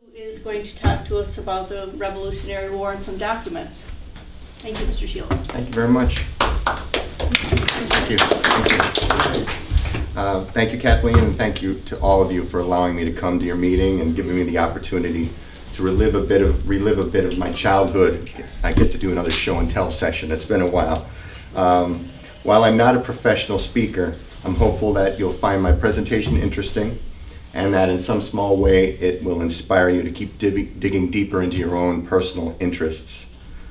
Who is going to talk to us about the Revolutionary War and some documents. Thank you, Mr. Shields. Thank you very much. Thank you. Thank you, Kathleen, and thank you to all of you for allowing me to come to your meeting and giving me the opportunity to relive a bit of my childhood. I get to do another show and tell session. It's been a while. While I'm not a professional speaker, I'm hopeful that you'll find my presentation interesting and that in some small way it will inspire you to keep digging deeper into your own personal interests.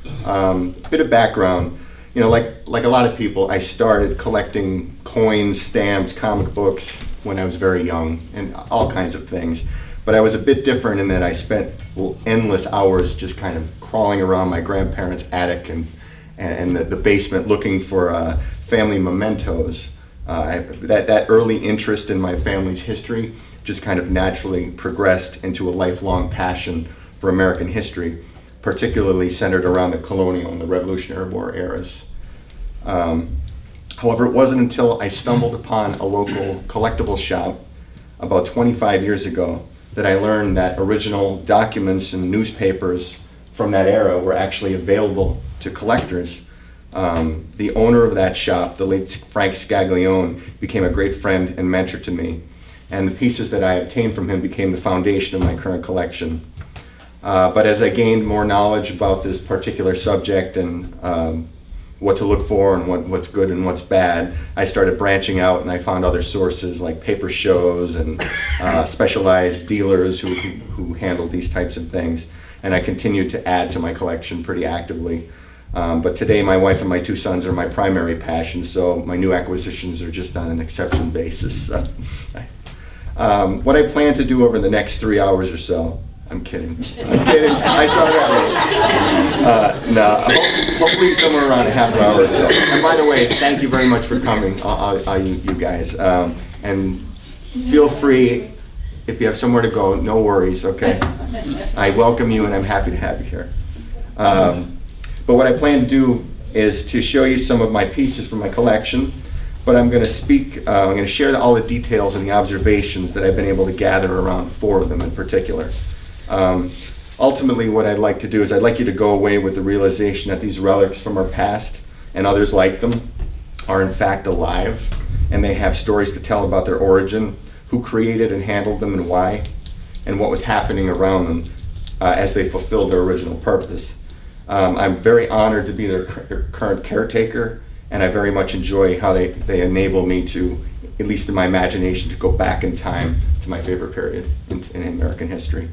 A bit of background. You know, like a lot of people, I started collecting coins, stamps, comic books when I was very young, and all kinds of things. But I was a bit different in that I spent endless hours just kind of crawling around my grandparents' attic and the basement looking for family mementos. That early interest in my family's history just kind of naturally progressed into a lifelong passion for American history, particularly centered around the colonial and the Revolutionary War eras. However, it wasn't until I stumbled upon a local collectible shop about 25 years ago that I learned that original documents and newspapers from that era were actually available to collectors. The owner of that shop, the late Frank Scaglione, became a great friend and mentor to me, and the pieces that I obtained from him became the foundation of my current collection. But as I gained more knowledge about this particular subject and what to look for and what's good and what's bad, I started branching out and I found other sources like paper shows and specialized dealers who handled these types of things. And I continued to add to my collection pretty actively. But today my wife and my two sons are my primary passion, so my new acquisitions are just on an exception basis. What I plan to do over the next 3 hours or so, I'm kidding. I saw that one. No, hopefully somewhere around a half hour or so. And by the way, thank you very much for coming, you guys. And feel free, if you have somewhere to go, no worries, okay? I welcome you and I'm happy to have you here. But what I plan to do is to show you some of my pieces from my collection, but I'm going to share all the details and the observations that I've been able to gather around 4 of them in particular. Ultimately, what I'd like to do is I'd like you to go away with the realization that these relics from our past and others like them are in fact alive, and they have stories to tell about their origin, who created and handled them and why, and what was happening around them as they fulfilled their original purpose. I'm very honored to be their current caretaker, and I very much enjoy how they enable me to, at least in my imagination, to go back in time to my favorite period in American history.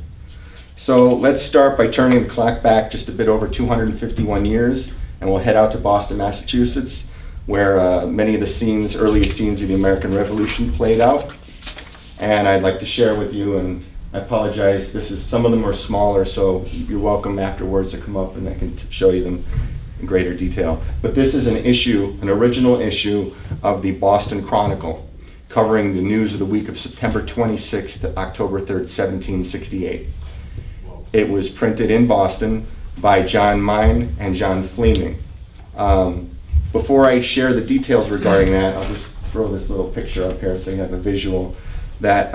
So let's start by turning the clock back just a bit over 251 years, and we'll head out to Boston, Massachusetts, where many of the earliest scenes of the American Revolution played out. And I'd like to share with you, and I apologize, some of them are smaller, so you're welcome afterwards to come up and I can show you them in greater detail. But this is an original issue of the Boston Chronicle, covering the news of the week of September 26th to October 3rd, 1768. It was printed in Boston by John Mine and John Fleming. Before I share the details regarding that, I'll just throw this little picture up here so you have a visual. That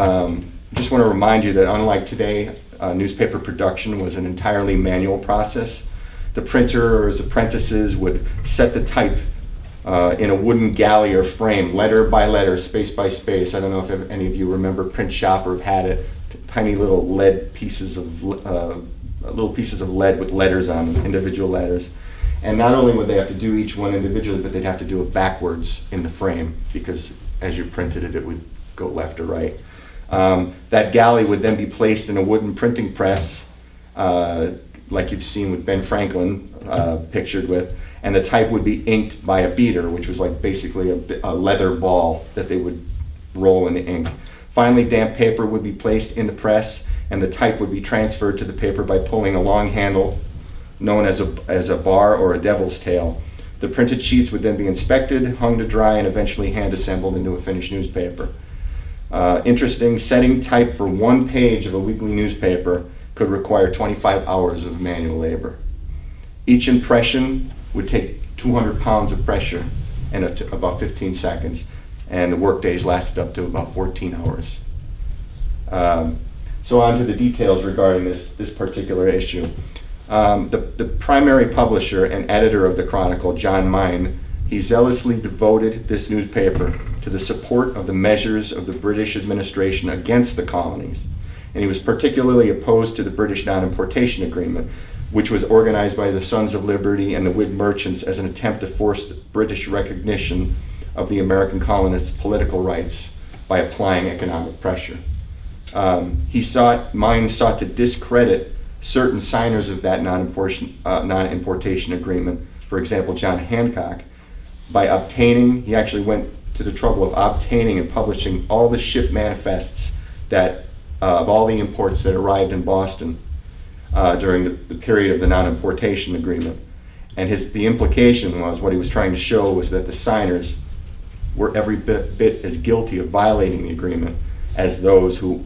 just want to remind you that unlike today, newspaper production was an entirely manual process. The printer or his apprentices would set the type in a wooden galley or frame, letter by letter, space by space. I don't know if any of you remember print shop or have had it. Tiny little lead pieces of lead with letters on them, individual letters. And not only would they have to do each one individually, but they'd have to do it backwards in the frame, because as you printed it, it would go left or right. That galley would then be placed in a wooden printing press, like you've seen with Ben Franklin pictured with, and the type would be inked by a beater, which was like basically a leather ball that they would roll in the ink. Finally, damp paper would be placed in the press, and the type would be transferred to the paper by pulling a long handle known as a bar or a devil's tail. The printed sheets would then be inspected, hung to dry, and eventually hand-assembled into a finished newspaper. Interesting, setting type for 1 page of a weekly newspaper could require 25 hours of manual labor. Each impression would take 200 pounds of pressure in about 15 seconds, and the work days lasted up to about 14 hours. So on to the details regarding this particular issue. The primary publisher and editor of the Chronicle, John Mine, he zealously devoted this newspaper to the support of the measures of the British administration against the colonies. And he was particularly opposed to the British Non-Importation Agreement, which was organized by the Sons of Liberty and the Whig merchants as an attempt to force the British recognition of the American colonists' political rights by applying economic pressure. Mine sought to discredit certain signers of that non-importation agreement, for example, John Hancock, by he actually went to the trouble of obtaining and publishing all the ship manifests that of all the imports that arrived in Boston during the period of the non-importation agreement. And the implication was, what he was trying to show was that the signers were every bit as guilty of violating the agreement as those who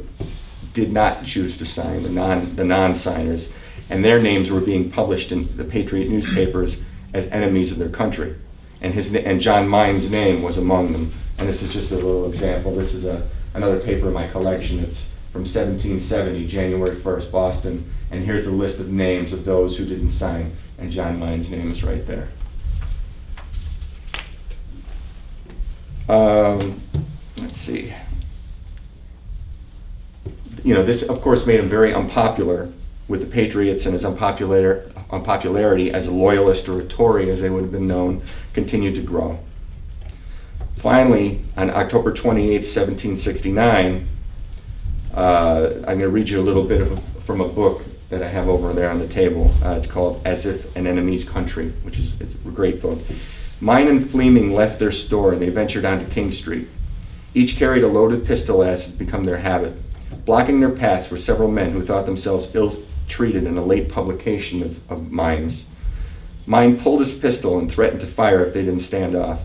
did not choose to sign, the non-signers, and their names were being published in the Patriot newspapers as enemies of their country. And John Mine's name was among them. And this is just a little example. This is another paper in my collection. It's from 1770, January 1st, Boston. And here's the list of names of those who didn't sign, and John Mine's name is right there. Let's see. This of course made him very unpopular with the Patriots, and his unpopularity as a loyalist or a Tory, as they would have been known, continued to grow. Finally, on October 28, 1769, I'm going to read you a little bit from a book that I have over there on the table. It's called As If an Enemy's Country, it's a great book. Mine and Fleming left their store and they ventured onto King Street. Each carried a loaded pistol, as has become their habit. Blocking their paths were several men who thought themselves ill-treated in a late publication of Mine's. Mine pulled his pistol and threatened to fire if they didn't stand off.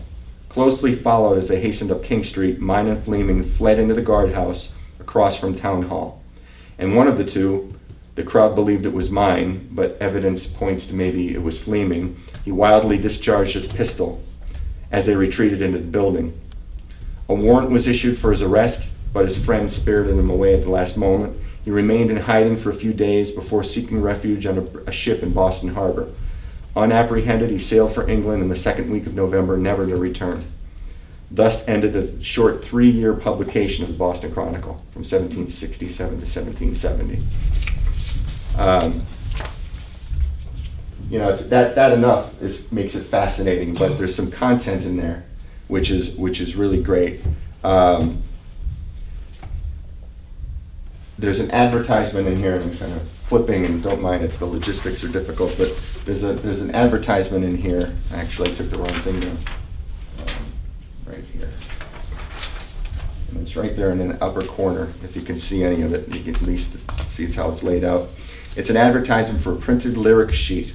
Closely followed as they hastened up King Street, Mine and Fleming fled into the guardhouse across from Town Hall. And one of the two, the crowd believed it was Mine, but evidence points to maybe it was Fleming. He wildly discharged his pistol as they retreated into the building. A warrant was issued for his arrest, but his friends spirited him away at the last moment. He remained in hiding for a few days before seeking refuge on a ship in Boston Harbor. Unapprehended, he sailed for England in the second week of November, never to return. Thus ended a short 3-year publication of the Boston Chronicle from 1767 to 1770. That enough makes it fascinating, but there's some content in there which is really great. There's an advertisement in here, and I'm kind of flipping, and don't mind, the logistics are difficult, but there's an advertisement in here. Actually, I took the wrong thing down. Right here. And it's right there in the upper corner. If you can see any of it, you can at least see how it's laid out. It's an advertisement for a printed lyric sheet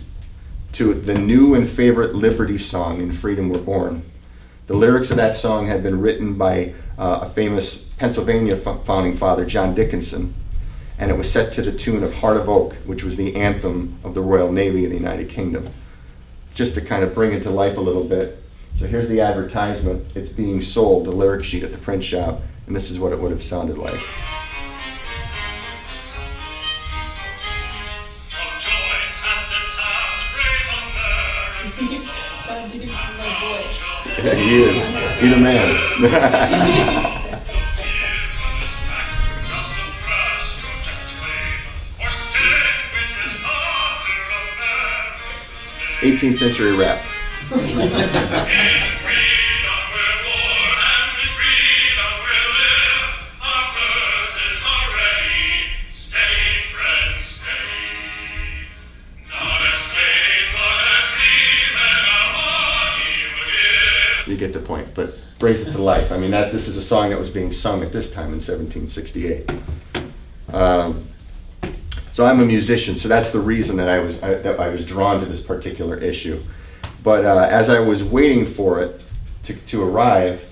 to the new and favorite Liberty song, In Freedom We're Born. The lyrics of that song had been written by a famous Pennsylvania founding father, John Dickinson, and it was set to the tune of Heart of Oak, which was the anthem of the Royal Navy of the United Kingdom. Just to kind of bring it to life a little bit. So here's the advertisement. It's being sold, the lyric sheet, at the print shop, and this is what it would have sounded like. Yeah, he is. He's a man. 18th century rap. You get the point, but brings it to life. I mean, this is a song that was being sung at this time in 1768. So I'm a musician, so that's the reason that I was drawn to this particular issue. But as I was waiting for it to arrive,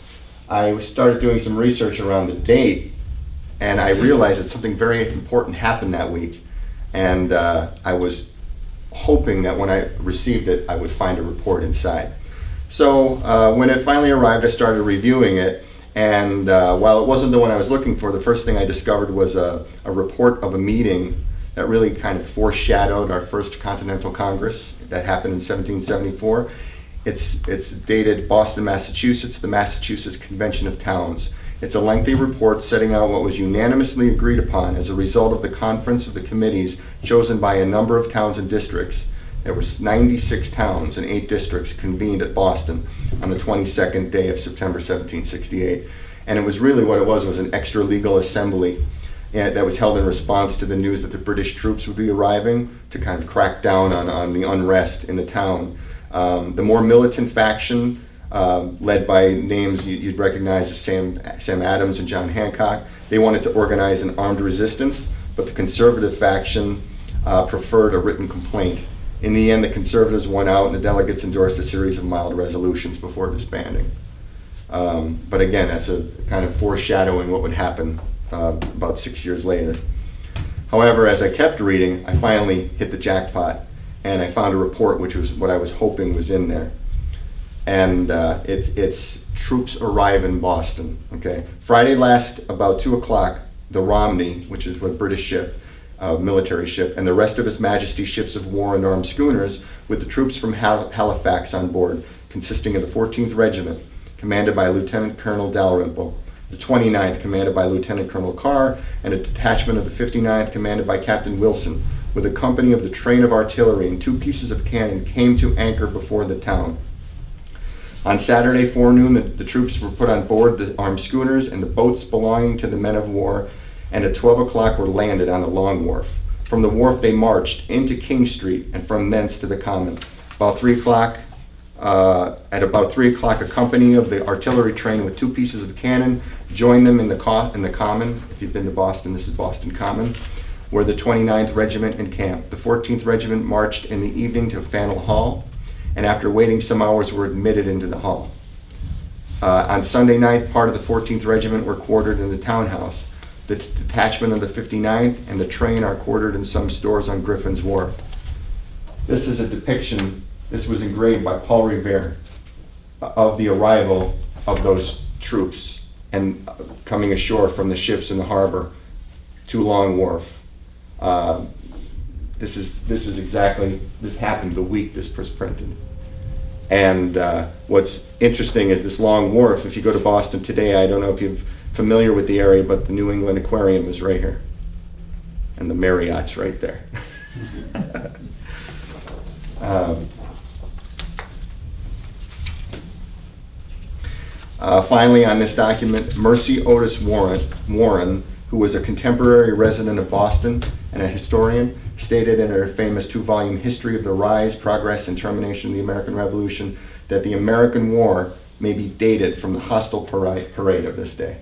I started doing some research around the date, and I realized that something very important happened that week. And I was hoping that when I received it, I would find a report inside. So when it finally arrived, I started reviewing it, And while it wasn't the one I was looking for, the first thing I discovered was a report of a meeting that really kind of foreshadowed our first Continental Congress that happened in 1774. It's dated Boston, Massachusetts, the Massachusetts Convention of Towns. It's a lengthy report setting out what was unanimously agreed upon as a result of the conference of the committees chosen by a number of towns and districts. There were 96 towns and 8 districts convened at Boston on the 22nd day of September 1768. And it was really what it was an extra legal assembly that was held in response to the news that the British troops would be arriving to kind of crack down on the unrest in the town. The more militant faction, led by names you'd recognize as Sam Adams and John Hancock, they wanted to organize an armed resistance, but the conservative faction preferred a written complaint. In the end, the conservatives won out and the delegates endorsed a series of mild resolutions before disbanding. But again, that's a kind of foreshadowing what would happen about 6 years later. However, as I kept reading, I finally hit the jackpot and I found a report which was what I was hoping was in there. And it's troops arrive in Boston, okay? Friday last, about 2 o'clock, the Romney, which is a British ship, military ship, and the rest of His Majesty's ships of war and armed schooners, with the troops from Halifax on board, consisting of the 14th Regiment, commanded by Lieutenant Colonel Dalrymple, the 29th, commanded by Lieutenant Colonel Carr, and a detachment of the 59th, commanded by Captain Wilson, with a company of the train of artillery and 2 pieces of cannon, came to anchor before the town. On Saturday forenoon, the troops were put on board the armed schooners and the boats belonging to the men of war, and at 12 o'clock were landed on the Long Wharf. From the wharf they marched into King Street and from thence to the Common. About 3 o'clock, at about 3 o'clock, a company of the artillery train with 2 pieces of cannon joined them in the Common. If you've been to Boston, this is Boston Common, where the 29th Regiment encamped. The 14th Regiment marched in the evening to Faneuil Hall, and after waiting some hours were admitted into the hall. On Sunday night, part of the 14th Regiment were quartered in the townhouse. The detachment of the 59th and the train are quartered in some stores on Griffin's Wharf. This is a depiction, this was engraved by Paul Revere, of the arrival of those troops and coming ashore from the ships in the harbor to Long Wharf. This happened the week this was printed. And what's interesting is this Long Wharf, if you go to Boston today, I don't know if you're familiar with the area, but the New England Aquarium is right here. And the Marriott's right there. Finally, on this document, Mercy Otis Warren, who was a contemporary resident of Boston and a historian, stated in her famous 2-volume History of the Rise, Progress, and Termination of the American Revolution that the American War may be dated from the hostile parade of this day.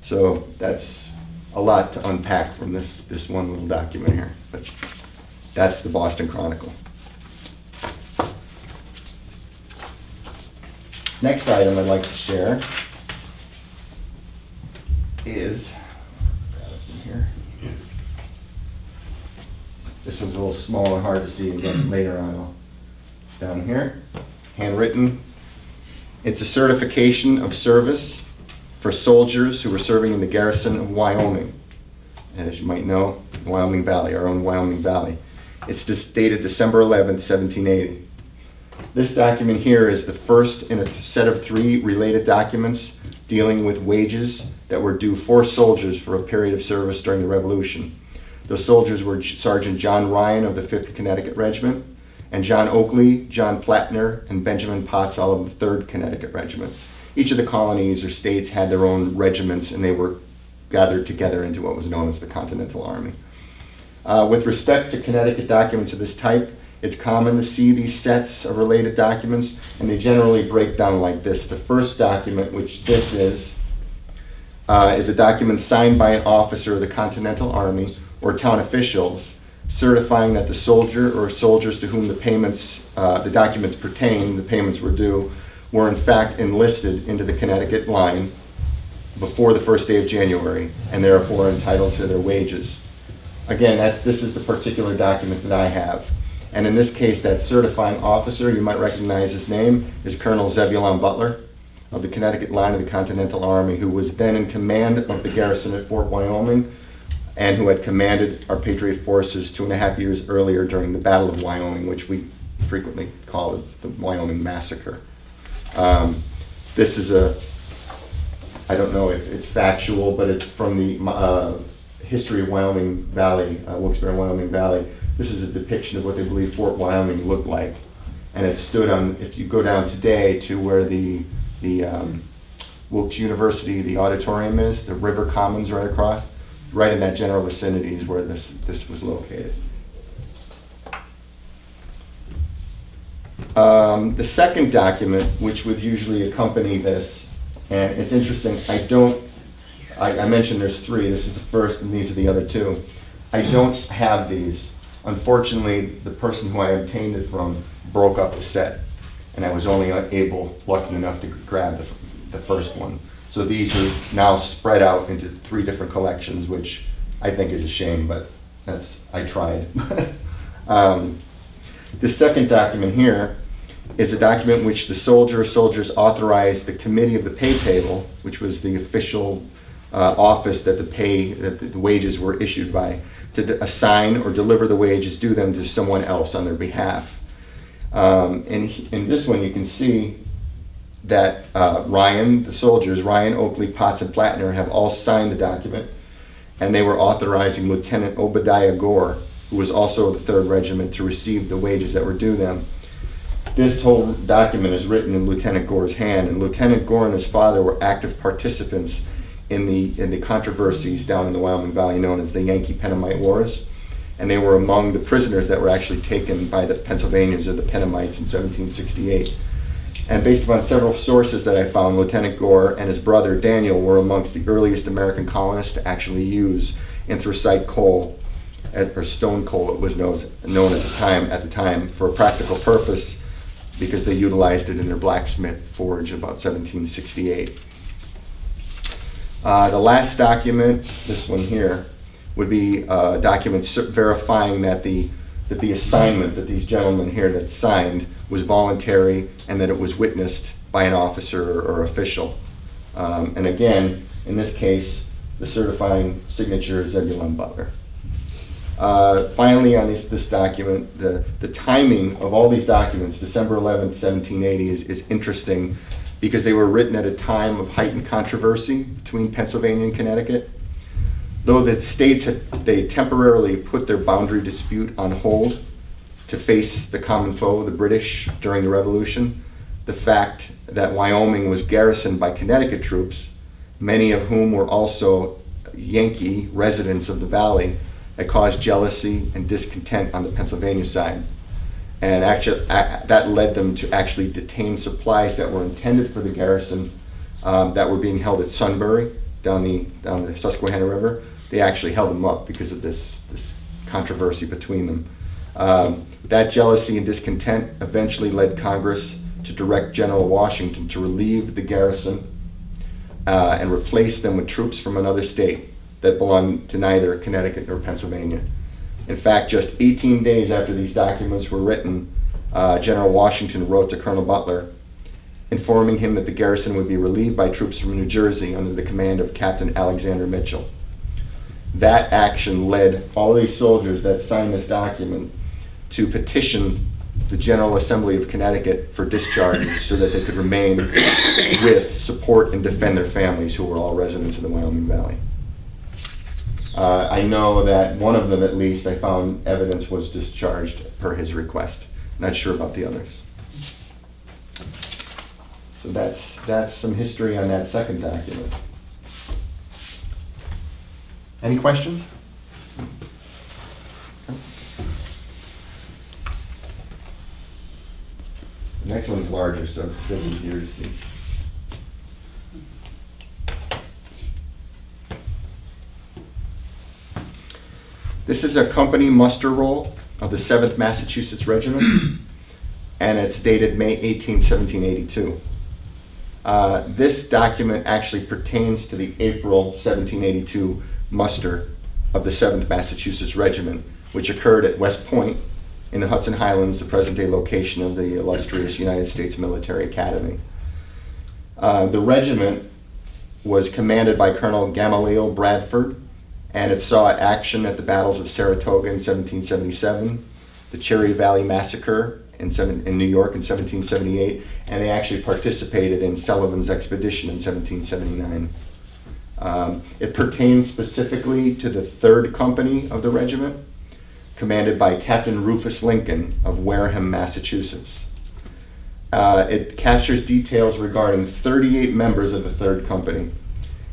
So that's a lot to unpack from this one little document here, but that's the Boston Chronicle. Next item I'd like to share is, here. This one's a little small and hard to see again later on. It's down here, handwritten. It's a certification of service for soldiers who were serving in the garrison of Wyoming. And as you might know, Wyoming Valley, our own Wyoming Valley. It's dated December 11th, 1780. This document here is the first in a set of 3 related documents dealing with wages that were due 4 soldiers for a period of service during the Revolution. Those soldiers were Sergeant John Ryan of the 5th Connecticut Regiment, and John Oakley, John Plattner, and Benjamin Potts, all of the 3rd Connecticut Regiment. Each of the colonies or states had their own regiments, and they were gathered together into what was known as the Continental Army. With respect to Connecticut documents of this type, it's common to see these sets of related documents, and they generally break down like this. The first document, which this is a document signed by an officer of the Continental Army or town officials certifying that the soldier or soldiers to whom the documents pertain, the payments were due, were in fact enlisted into the Connecticut line before the first day of January and therefore entitled to their wages. Again, this is the particular document that I have. And in this case, that certifying officer, you might recognize his name, is Colonel Zebulon Butler. of the Connecticut Line of the Continental Army, who was then in command of the garrison at Fort Wyoming, and who had commanded our Patriot forces 2.5 years earlier during the Battle of Wyoming, which we frequently call the Wyoming Massacre. This is I don't know if it's factual, but it's from the history of Wyoming Valley, Wilkes-Barre, Wyoming Valley. This is a depiction of what they believe Fort Wyoming looked like. And it stood on, if you go down today to where the Wilkes University, the auditorium is, the River Commons right across, right in that general vicinity is where this was located. The second document, which would usually accompany this, and it's interesting, I mentioned there's 3, this is the first and these are the other 2. I don't have these. Unfortunately, the person who I obtained it from broke up the set, and I was only lucky enough to grab the first one. So these are now spread out into 3 different collections, which I think is a shame, but I tried. The second document here is a document in which the soldiers authorized the committee of the pay table, which was the official office that the wages were issued by, to assign or deliver the wages due them to someone else on their behalf. And in this one you can see that the soldiers, Ryan, Oakley, Potts, and Plattner, have all signed the document, and they were authorizing Lieutenant Obadiah Gore, who was also the 3rd Regiment, to receive the wages that were due them. This whole document is written in Lieutenant Gore's hand, and Lieutenant Gore and his father were active participants in the controversies down in the Wyoming Valley known as the Yankee-Pennamite Wars, and they were among the prisoners that were actually taken by the Pennsylvanians or the Pennamites in 1768. And based upon several sources that I found, Lieutenant Gore and his brother Daniel were amongst the earliest American colonists to actually use anthracite coal, or stone coal it was known as at the time, for a practical purpose, because they utilized it in their blacksmith forge about 1768. The last document, this one here, would be a document verifying that the assignment that these gentlemen here that signed was voluntary and that it was witnessed by an officer or official. And again, in this case, the certifying signature is Zebulon Butler. Finally, on this document, the timing of all these documents, December 11th, 1780, is interesting because they were written at a time of heightened controversy between Pennsylvania and Connecticut. Though the states they temporarily put their boundary dispute on hold to face the common foe, the British, during the Revolution, the fact that Wyoming was garrisoned by Connecticut troops, many of whom were also Yankee residents of the valley, had caused jealousy and discontent on the Pennsylvania side. And actually, that led them to actually detain supplies that were intended for the garrison that were being held at Sunbury down the Susquehanna River. They actually held them up because of this controversy between them. That jealousy and discontent eventually led Congress to direct General Washington to relieve the garrison and replace them with troops from another state that belonged to neither Connecticut nor Pennsylvania. In fact, just 18 days after these documents were written, General Washington wrote to Colonel Butler, informing him that the garrison would be relieved by troops from New Jersey under the command of Captain Alexander Mitchell. That action led all these soldiers that signed this document to petition the General Assembly of Connecticut for discharges so that they could remain with, support, and defend their families who were all residents of the Wyoming Valley. I know that one of them, at least, I found evidence was discharged per his request. Not sure about the others. So that's some history on that second document. Any questions? The next one's larger, so it's a bit easier to see. This is a company muster roll of the 7th Massachusetts Regiment, and it's dated May 18, 1782. This document actually pertains to the April 1782 muster of the 7th Massachusetts Regiment, which occurred at West Point in the Hudson Highlands, the present-day location of the illustrious United States Military Academy. The regiment was commanded by Colonel Gamaliel Bradford, and it saw action at the battles of Saratoga in 1777, the Cherry Valley Massacre in New York in 1778, and they actually participated in Sullivan's expedition in 1779. It pertains specifically to the 3rd Company of the regiment, commanded by Captain Rufus Lincoln of Wareham, Massachusetts. It captures details regarding 38 members of the 3rd Company,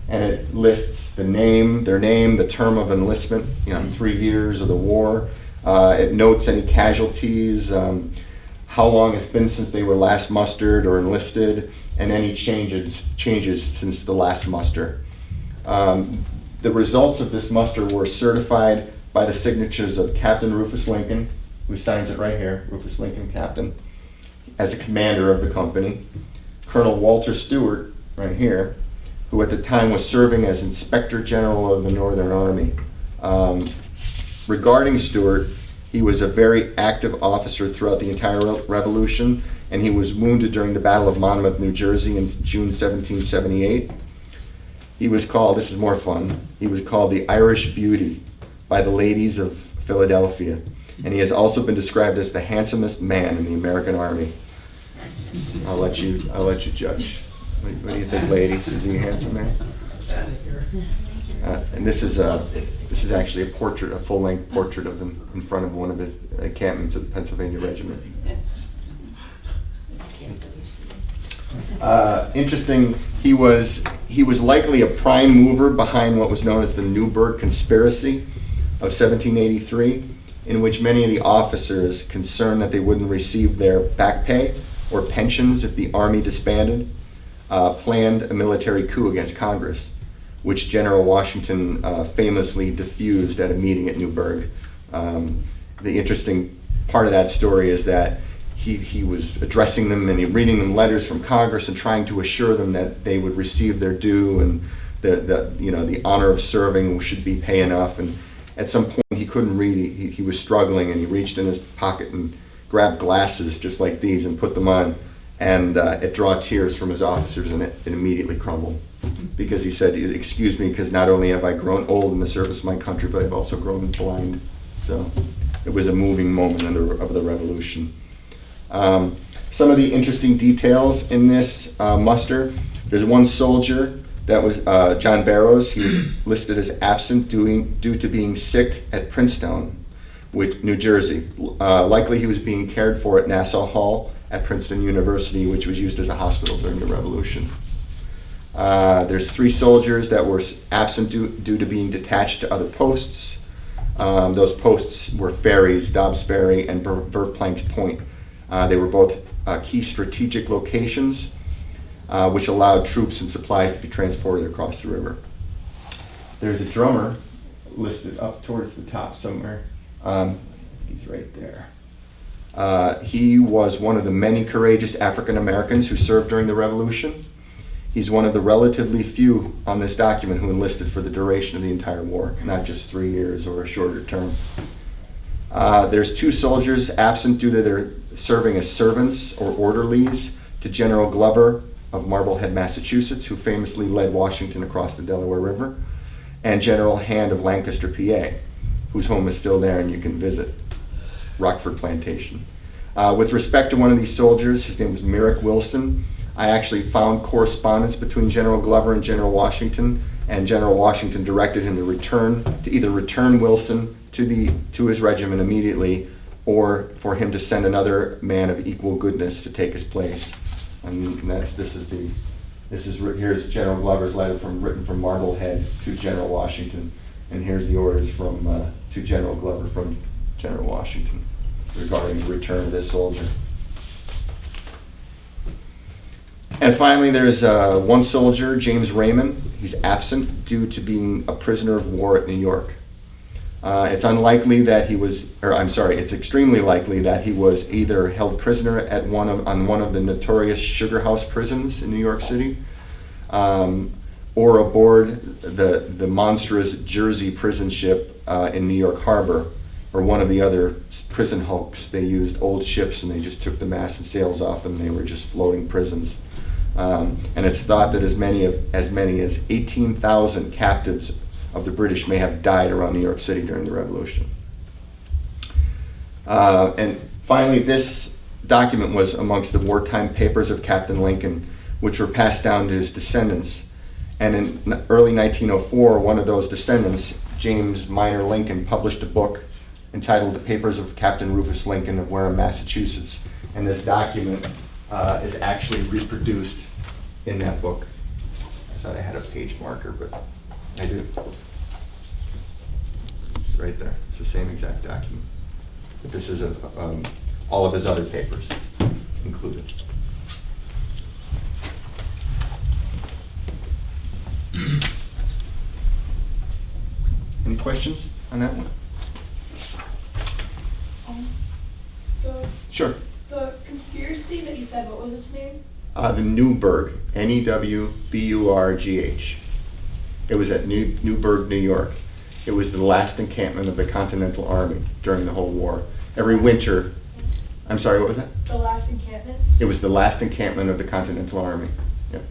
and it lists their name, the term of enlistment, 3 years of the war. It notes any casualties, how long it's been since they were last mustered or enlisted, and any changes since the last muster. The results of this muster were certified by the signatures of Captain Rufus Lincoln, who signs it right here, Rufus Lincoln, Captain, as a commander of the company, Colonel Walter Stewart, right here, who at the time was serving as Inspector General of the Northern Army. Regarding Stewart, he was a very active officer throughout the entire Revolution, and he was wounded during the Battle of Monmouth, New Jersey in June 1778. He was called, this is more fun, he was called the Irish Beauty by the ladies of Philadelphia, and he has also been described as the handsomest man in the American Army. I'll let you judge. What do you think, ladies? Is he a handsome man? And this is actually a portrait, a full-length portrait of him in front of one of his encampments of the Pennsylvania Regiment. Interesting, he was likely a prime mover behind what was known as the Newburgh Conspiracy of 1783, in which many of the officers, concerned that they wouldn't receive their back pay or pensions if the Army disbanded, planned a military coup against Congress, which General Washington famously diffused at a meeting at Newburgh. The interesting part of that story is that he was addressing them and reading them letters from Congress and trying to assure them that they would receive their due and the honor of serving should be pay enough. And at some point he couldn't read, he was struggling, and he reached in his pocket and grabbed glasses just like these and put them on, and it drew tears from his officers, and it immediately crumbled. Because he said, "Excuse me, because not only have I grown old in the service of my country, but I've also grown blind." So it was a moving moment of the Revolution. Some of the interesting details in this muster: there's one soldier that was John Barrows. He was listed as absent due to being sick at Princeton, New Jersey. Likely he was being cared for at Nassau Hall at Princeton University, which was used as a hospital during the Revolution. There's 3 soldiers that were absent due to being detached to other posts. Those posts were Ferries, Dobbs Ferry, and Verplank's Point. They were both key strategic locations, which allowed troops and supplies to be transported across the river. There's a drummer listed up towards the top somewhere. He's right there. He was one of the many courageous African Americans who served during the Revolution. He's one of the relatively few on this document who enlisted for the duration of the entire war, not just 3 years or a shorter term. There's 2 soldiers absent due to their serving as servants or orderlies to General Glover of Marblehead, Massachusetts, who famously led Washington across the Delaware River, and General Hand of Lancaster, PA, whose home is still there and you can visit, Rockford Plantation. With respect to one of these soldiers, his name was Merrick Wilson. I actually found correspondence between General Glover and General Washington, and General Washington directed him to either return Wilson to his regiment immediately, or for him to send another man of equal goodness to take his place. And here's General Glover's letter written from Marblehead to General Washington, and here's the orders to General Glover from General Washington regarding the return of this soldier. And finally, there's one soldier, James Raymond. He's absent due to being a prisoner of war at New York. It's extremely likely that he was either held prisoner at one of the notorious Sugar House prisons in New York City, or aboard the monstrous Jersey prison ship in New York Harbor, or one of the other prison hulks. They used old ships and they just took the masts and sails off them. They were just floating prisons. And it's thought that as many as 18,000 captives of the British may have died around New York City during the Revolution. And finally, this document was amongst the wartime papers of Captain Lincoln, which were passed down to his descendants. And in early 1904, one of those descendants, James Minor Lincoln, published a book entitled The Papers of Captain Rufus Lincoln of Wareham, Massachusetts. And this document is actually reproduced in that book. I thought I had a page marker, but I do. It's right there. It's the same exact document. But this is all of his other papers included. Any questions on that one? Sure. The conspiracy that you said, what was its name? The Newburgh, Newburgh. It was at Newburgh, New York. It was the last encampment of the Continental Army during the whole war. Every winter, I'm sorry, what was that? The last encampment? It was the last encampment of the Continental Army. Yep.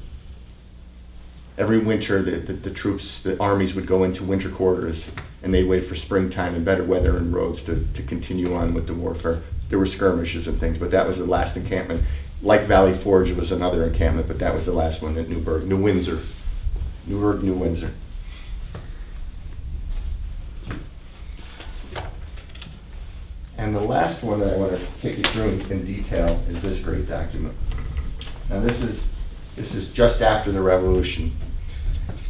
Every winter, the troops, the armies would go into winter quarters, and they'd wait for springtime and better weather and roads to continue on with the warfare. There were skirmishes and things, but that was the last encampment. Like Valley Forge was another encampment, but that was the last one at Newburgh, New Windsor. Newburgh, New Windsor. And the last one that I want to take you through in detail is this great document. Now this is just after the Revolution.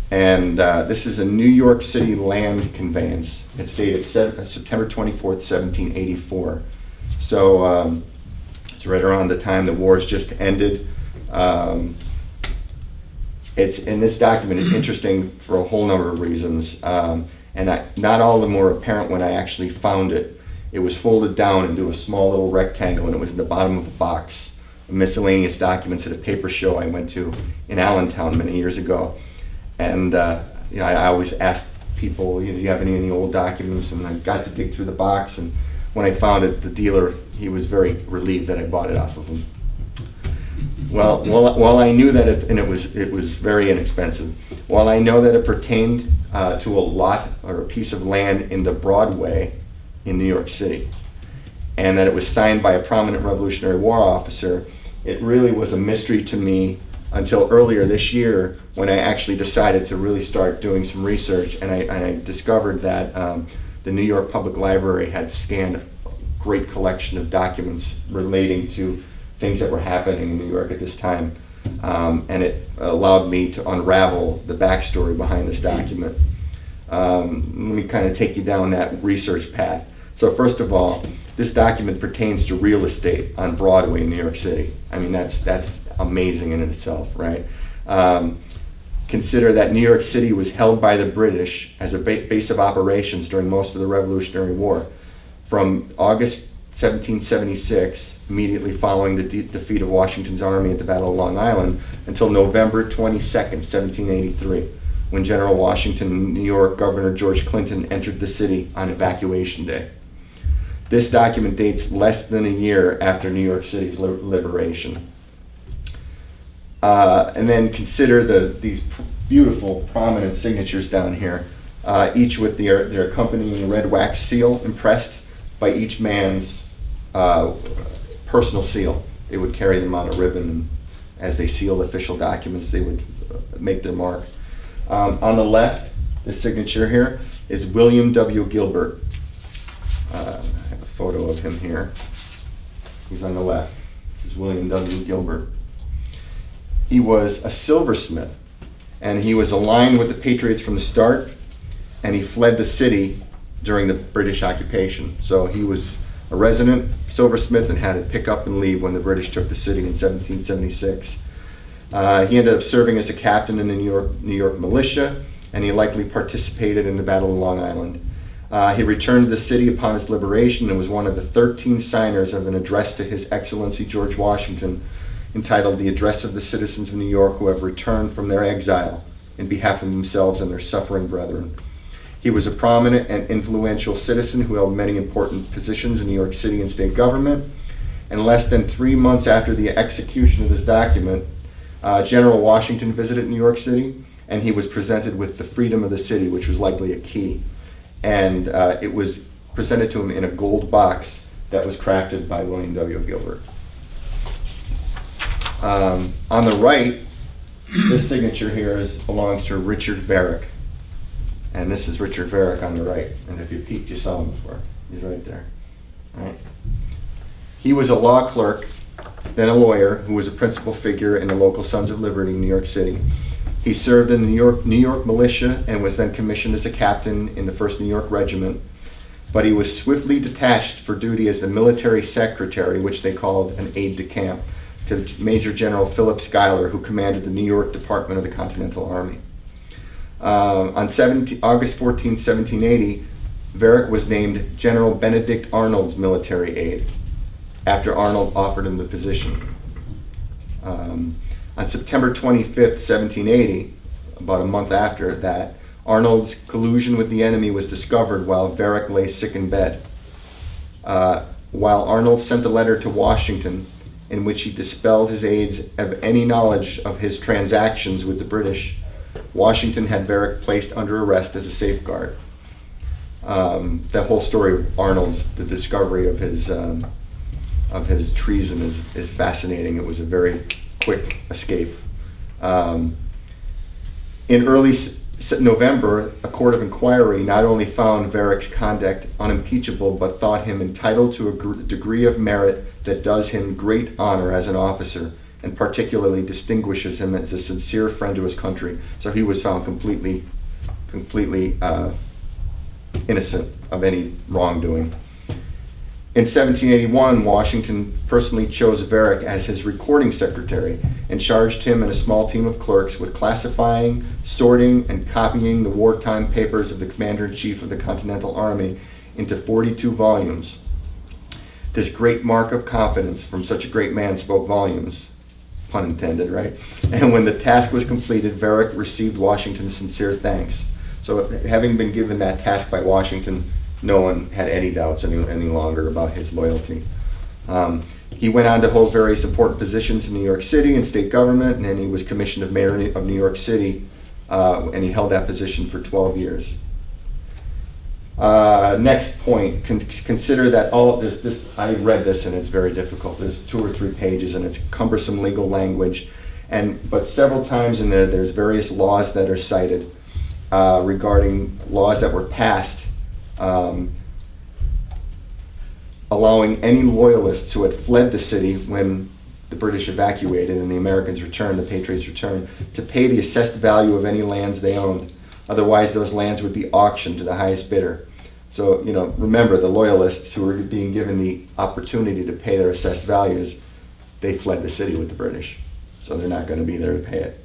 And this is a New York City land conveyance. It's dated September 24th, 1784. So it's right around the time the war's just ended. It's in this document is interesting for a whole number of reasons. Not all of them were apparent when I actually found it. It was folded down into a small little rectangle, and it was in the bottom of a box. Miscellaneous documents at a paper show I went to in Allentown many years ago. And I always asked people, do you have any old documents? And I got to dig through the box, and when I found it, the dealer, he was very relieved that I bought it off of him. Well, while I knew that it was very inexpensive, while I know that it pertained to a lot or a piece of land in the Broadway in New York City, and that it was signed by a prominent Revolutionary War officer, it really was a mystery to me until earlier this year when I actually decided to really start doing some research, and I discovered that the New York Public Library had scanned a great collection of documents relating to things that were happening in New York at this time, and it allowed me to unravel the backstory behind this document. Let me kind of take you down that research path. So first of all, this document pertains to real estate on Broadway in New York City. I mean, that's amazing in itself, right? Consider that New York City was held by the British as a base of operations during most of the Revolutionary War. From August 1776, immediately following the defeat of Washington's army at the Battle of Long Island, until November 22nd, 1783, when General Washington and New York Governor George Clinton entered the city on Evacuation Day. This document dates less than a year after New York City's liberation. And then consider these beautiful, prominent signatures down here, each with their accompanying red wax seal impressed by each man's personal seal. They would carry them on a ribbon, and as they sealed official documents, they would make their mark. On the left, the signature here is William W. Gilbert. I have a photo of him here. He's on the left. This is William W. Gilbert. He was a silversmith, and he was aligned with the Patriots from the start, and he fled the city during the British occupation. So he was a resident silversmith and had to pick up and leave when the British took the city in 1776. He ended up serving as a captain in the New York militia, and he likely participated in the Battle of Long Island. He returned to the city upon its liberation and was one of the 13 signers of an address to His Excellency George Washington, entitled The Address of the Citizens of New York Who Have Returned from Their Exile in behalf of themselves and their suffering brethren. He was a prominent and influential citizen who held many important positions in New York City and state government. And less than 3 months after the execution of this document, General Washington visited New York City, and he was presented with the freedom of the city, which was likely a key. And it was presented to him in a gold box that was crafted by William W. Gilbert. On the right, this signature here belongs to Richard Varick. And this is Richard Varick on the right. And if you peeked, you saw him before. He's right there. All right. He was a law clerk, then a lawyer, who was a principal figure in the local Sons of Liberty in New York City. He served in the New York militia and was then commissioned as a captain in the 1st New York Regiment. But he was swiftly detached for duty as the military secretary, which they called an aide-de-camp, to Major General Philip Schuyler, who commanded the New York Department of the Continental Army. On August 14, 1780, Varick was named General Benedict Arnold's military aide, after Arnold offered him the position. On September 25th, 1780, about a month after that, Arnold's collusion with the enemy was discovered while Varick lay sick in bed. While Arnold sent a letter to Washington in which he dispelled his aides of any knowledge of his transactions with the British, Washington had Varick placed under arrest as a safeguard. That whole story of Arnold's, the discovery of his treason is fascinating. It was a very quick escape. In early November, a court of inquiry not only found Varick's conduct unimpeachable, but thought him entitled to a degree of merit that does him great honor as an officer, and particularly distinguishes him as a sincere friend to his country. So he was found completely innocent of any wrongdoing. In 1781, Washington personally chose Varick as his recording secretary and charged him and a small team of clerks with classifying, sorting, and copying the wartime papers of the Commander-in-Chief of the Continental Army into 42 volumes. This great mark of confidence from such a great man spoke volumes, pun intended, right? And when the task was completed, Varick received Washington's sincere thanks. So having been given that task by Washington, no one had any doubts any longer about his loyalty. He went on to hold various important positions in New York City and state government, and then he was commissioned of mayor of New York City, and he held that position for 12 years. Next point, consider that there's this, I read this and it's very difficult. There's 2 or 3 pages and it's cumbersome legal language, but several times in there's various laws that are cited regarding laws that were passed allowing any loyalists who had fled the city when the British evacuated and the Americans returned, the Patriots returned, to pay the assessed value of any lands they owned. Otherwise, those lands would be auctioned to the highest bidder. So, remember, the loyalists who were being given the opportunity to pay their assessed values, they fled the city with the British. So they're not going to be there to pay it.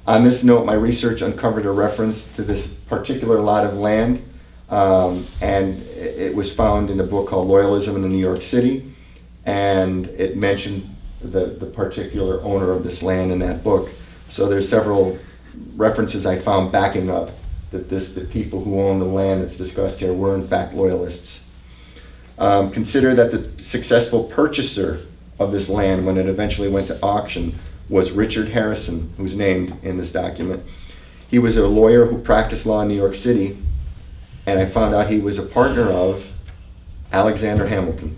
On this note, my research uncovered a reference to this particular lot of land, and it was found in a book called Loyalism in the New York City, and it mentioned the particular owner of this land in that book. So there's several references I found backing up that the people who own the land that's discussed here were in fact loyalists. Consider that the successful purchaser of this land when it eventually went to auction was Richard Harrison, who's named in this document. He was a lawyer who practiced law in New York City, and I found out he was a partner of Alexander Hamilton.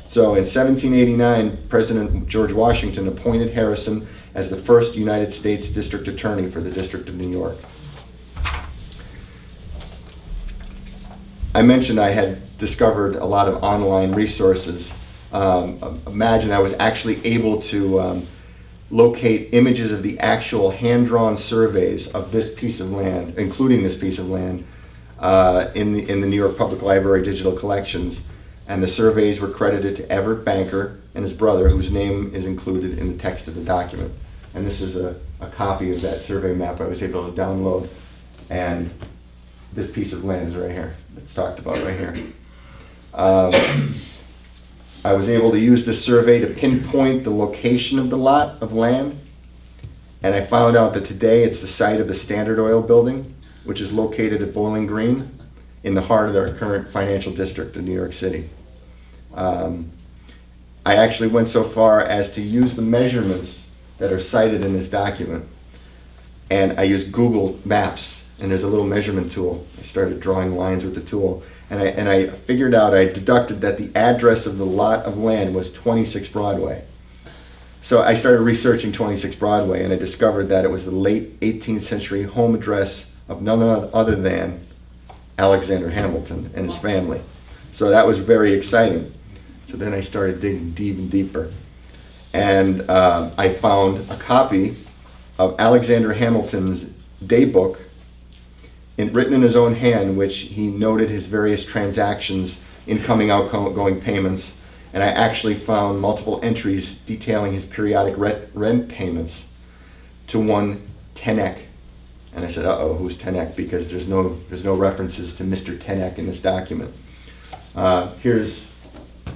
So in 1789, President George Washington appointed Harrison as the first United States District Attorney for the District of New York. I mentioned I had discovered a lot of online resources. Imagine I was actually able to locate images of the actual hand-drawn surveys of this piece of land, including this piece of land, in the New York Public Library digital collections. And the surveys were credited to Everett Banker and his brother, whose name is included in the text of the document. And this is a copy of that survey map I was able to download. And this piece of land is right here. It's talked about right here. I was able to use this survey to pinpoint the location of the lot of land, and I found out that today it's the site of the Standard Oil building, which is located at Bowling Green in the heart of our current financial district of New York City. I I actually went so far as to use the measurements that are cited in this document. And I used Google Maps, and there's a little measurement tool. I started drawing lines with the tool. And I figured out, I deducted that the address of the lot of land was 26 Broadway. So I started researching 26 Broadway, and I discovered that it was the late 18th century home address of none other than Alexander Hamilton and his family. So that was very exciting. So then I started digging deep and deeper. And I found a copy of Alexander Hamilton's daybook, written in his own hand, which he noted his various transactions, incoming, outgoing payments. And I actually found multiple entries detailing his periodic rent payments to one Tenek. And I said, uh-oh, who's Tenek? Because there's no references to Mr. Tenek in this document.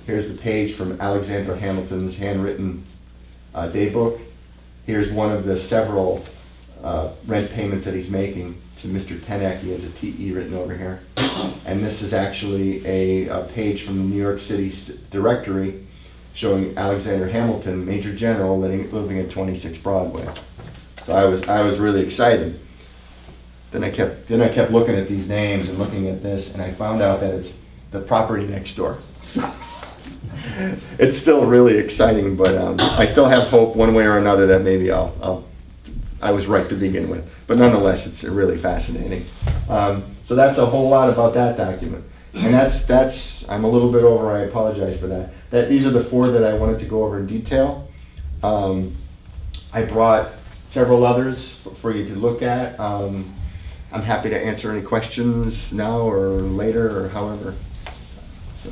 Here's the page from Alexander Hamilton's handwritten daybook. Here's one of the several rent payments that he's making to Mr. Tenek. He has a TE written over here. And this is actually a page from the New York City directory showing Alexander Hamilton, Major General, living at 26 Broadway. So I was really excited. Then I kept looking at these names and looking at this, and I found out that it's the property next door. So it's still really exciting, but I still have hope one way or another that maybe I was right to begin with. But nonetheless, it's really fascinating. So that's a whole lot about that document. And that's I'm a little bit over, I apologize for that. These are the 4 that I wanted to go over in detail. I brought several others for you to look at. I'm happy to answer any questions now or later or however. So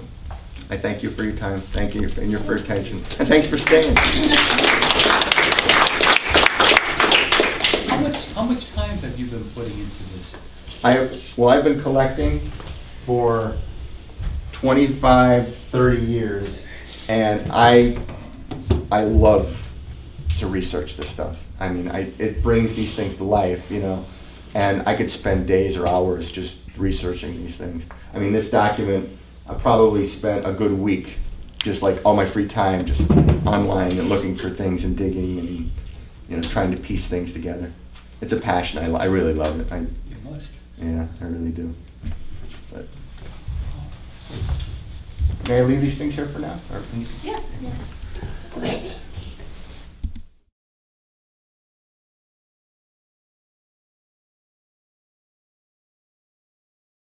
I thank you for your time. Thank you for your attention. And thanks for staying. How much time have you been putting into this? I've been collecting for 25, 30 years, and I love to research this stuff. I mean, it brings these things to life, you know, and I could spend days or hours just researching these things. I mean, this document, I probably spent a good week, just like all my free time, just online and looking for things and digging and, you know, trying to piece things together. It's a passion. I really love it. You must. Yeah, I really do. But may I leave these things here for now? Or, Yes. Yeah.